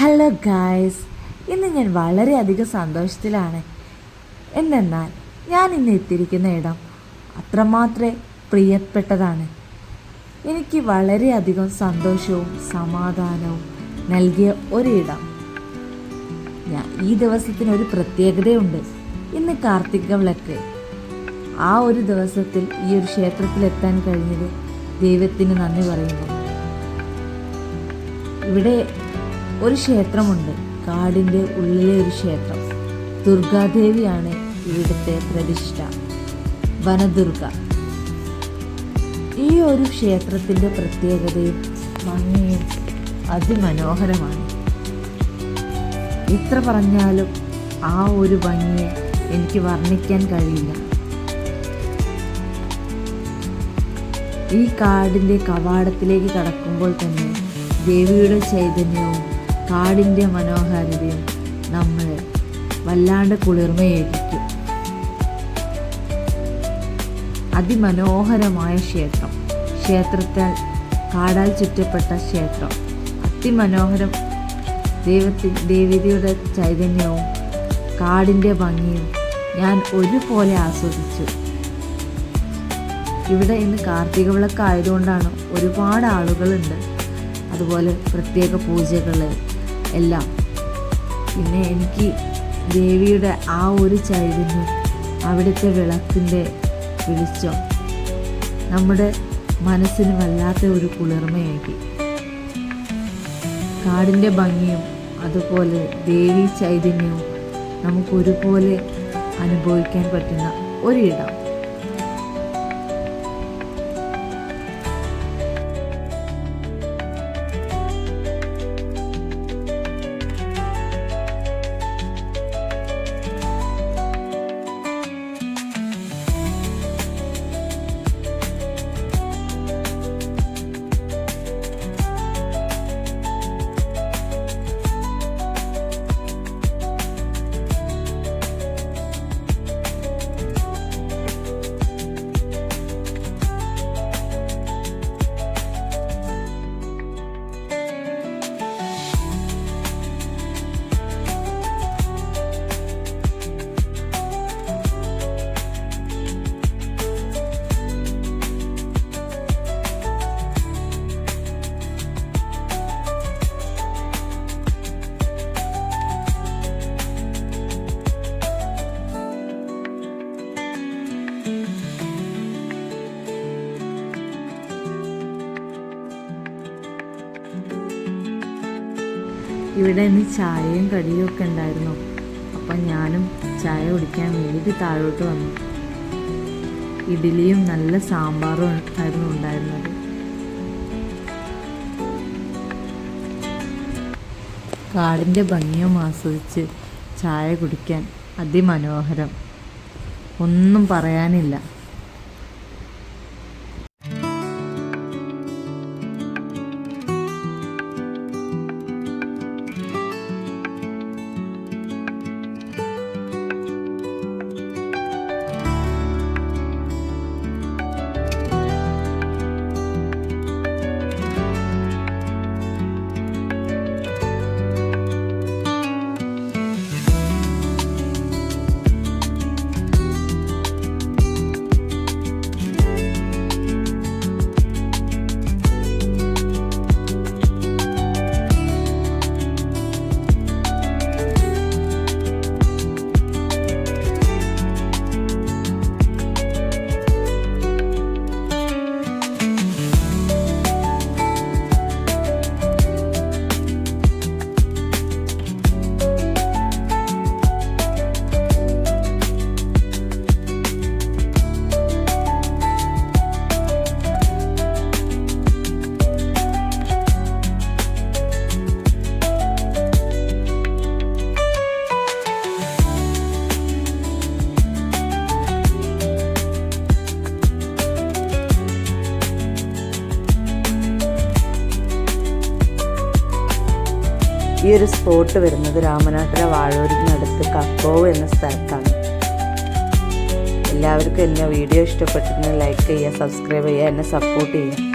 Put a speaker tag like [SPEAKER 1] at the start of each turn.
[SPEAKER 1] Hello guys, ഇന്ന് ഞാൻ വളരെയധികം സന്തോഷത്തിലാണ്. എന്തെന്നാൽ ഞാൻ ഇന്ന് എത്തിയിരിക്കുന്ന ഇടം അത്രമാത്രം പ്രിയപ്പെട്ടതാണ്. എനിക്ക് വളരെയധികം സന്തോഷവും സമാധാനവും നൽകിയ ഒരിടം. ഈ ദിവസത്തിനൊരു പ്രത്യേകതയുണ്ട്. ഇന്ന് കാർത്തിക വിളക്ക്. ആ ഒരു ദിവസത്തിൽ ഈ ഒരു ക്ഷേത്രത്തിലെത്താൻ കഴിഞ്ഞത് ദൈവത്തിന് നന്ദി പറയുന്നു. ഇവിടെ ഒരു ക്ഷേത്രമുണ്ട്, കാടിൻ്റെ ഉള്ളിലെ ഒരു ക്ഷേത്രം. ദുർഗാദേവിയാണ് ഇവിടുത്തെ പ്രതിഷ്ഠ, വനദുർഗ. ഈ ഒരു ക്ഷേത്രത്തിൻ്റെ പ്രത്യേകതയും ഭംഗിയും അതിമനോഹരമാണ്. എത്ര പറഞ്ഞാലും ആ ഒരു ഭംഗിയെ എനിക്ക് വർണ്ണിക്കാൻ കഴിയില്ല. ഈ കാടിൻ്റെ കവാടത്തിലേക്ക് കടക്കുമ്പോൾ തന്നെ ദേവിയുടെ ചൈതന്യവും കാടിൻ്റെ മനോഹാരിതയും നമ്മളെ വല്ലാണ്ട് കുളിർമയേകിക്കും. അതിമനോഹരമായ ക്ഷേത്രം. ക്ഷേത്രത്താൽ കാടാൽ ചുറ്റപ്പെട്ട ക്ഷേത്രം അതിമനോഹരം. ദേവിയുടെ ചൈതന്യവും കാടിൻ്റെ ഭംഗിയും ഞാൻ ഒരുപോലെ ആസ്വദിച്ചു. ഇവിടെ ഇന്ന് കാർത്തിക വിളക്ക് ആയതുകൊണ്ടാണ് ഒരുപാട് ആളുകളുണ്ട്. അതുപോലെ പ്രത്യേക പൂജകൾ എല്ലാം. പിന്നെ എനിക്ക് ദേവിയുടെ ആ ഒരു ചൈതന്യം, അവിടുത്തെ വിളക്കിൻ്റെ വെളിച്ചം നമ്മുടെ മനസ്സിന് വല്ലാത്ത ഒരു കുളിർമയാക്കി. കാടിൻ്റെ ഭംഗിയും അതുപോലെ ദേവി ചൈതന്യവും നമുക്കൊരുപോലെ അനുഭവിക്കാൻ പറ്റുന്ന ഒരിടം. ഇവിടെ ഇന്ന് ചായയും കടിയും ഒക്കെ ഉണ്ടായിരുന്നു. അപ്പം ഞാനും ചായ കുടിക്കാൻ വേണ്ടി താഴോട്ട് വന്നു. ഇഡ്ഡലിയും നല്ല സാമ്പാറും ആയിരുന്നു ഉണ്ടായിരുന്നത്. കാടിൻ്റെ ഭംഗിയും ആസ്വദിച്ച് ചായ കുടിക്കാൻ അതിമനോഹരം, ഒന്നും പറയാനില്ല. ഈ ഒരു സ്പോട്ട് വരുന്നത് രാമനാട്ടുകര വാഴൂരിനടുത്ത് കക്കോവ് എന്ന സ്ഥലത്താണ്. എല്ലാവർക്കും എന്നെ വീഡിയോ ഇഷ്ടപ്പെട്ടിരുന്നെങ്കിൽ ലൈക്ക് ചെയ്യുക, സബ്സ്ക്രൈബ് ചെയ്യുക, എന്നെ സപ്പോർട്ട് ചെയ്യുക.